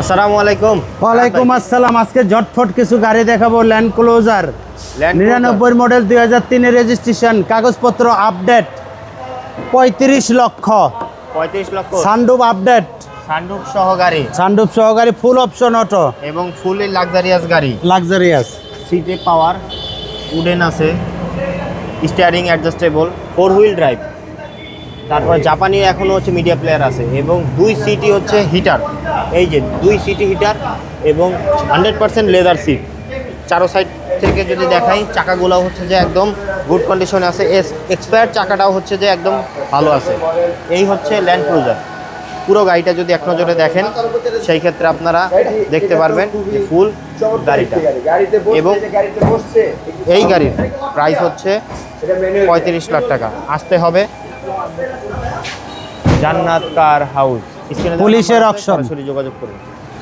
আসসালামু আলাইকুম। ওয়ালাইকুম আসসালাম। আজকে ঝটফট কিছু গাড়ি দেখাবো। ল্যান্ড ক্লোজার 99 মডেল 2003 রেজিস্ট্রেশন, কাগজপত্র আপডেট, 35 লক্ষ। 35 লক্ষ সানরুফ আপডেট, সানরুফ সহ গাড়ি সানরুফ সহকারী, ফুল অপশন অটো এবং ফুলি লাক্সারিয়াস গাড়ি। লাক্সারিয়াস। সিটে পাওয়ার, উডেন আছে, স্টিয়ারিং অ্যাডজাস্টেবল, 4 হুইল ড্রাইভ। তারপর জাপানি এখনও হচ্ছে মিডিয়া প্লেয়ার আছে এবং 2 সিটই হচ্ছে হিটার। এই যে 2 সিটই হিটার এবং 100% লেদার সিট। চারো সাইড থেকে যদি দেখাই, চাকাগুলো হচ্ছে যে একদম গুড কন্ডিশনে আছে। এক্সপায়ার চাকাটাও হচ্ছে যে একদম ভালো আছে। এই হচ্ছে ল্যান্ড ক্রুজার। পুরো গাড়িটা যদি এক নজরে দেখেন, সেই ক্ষেত্রে আপনারা দেখতে পারবেন যে ফুল গাড়িটা। এবং এই গাড়ির প্রাইস হচ্ছে 35 লাখ টাকা। আসতে হবে জান্নাত কার হাউস, পুলিশের অপশন, সরাসরি যোগাযোগ করুন।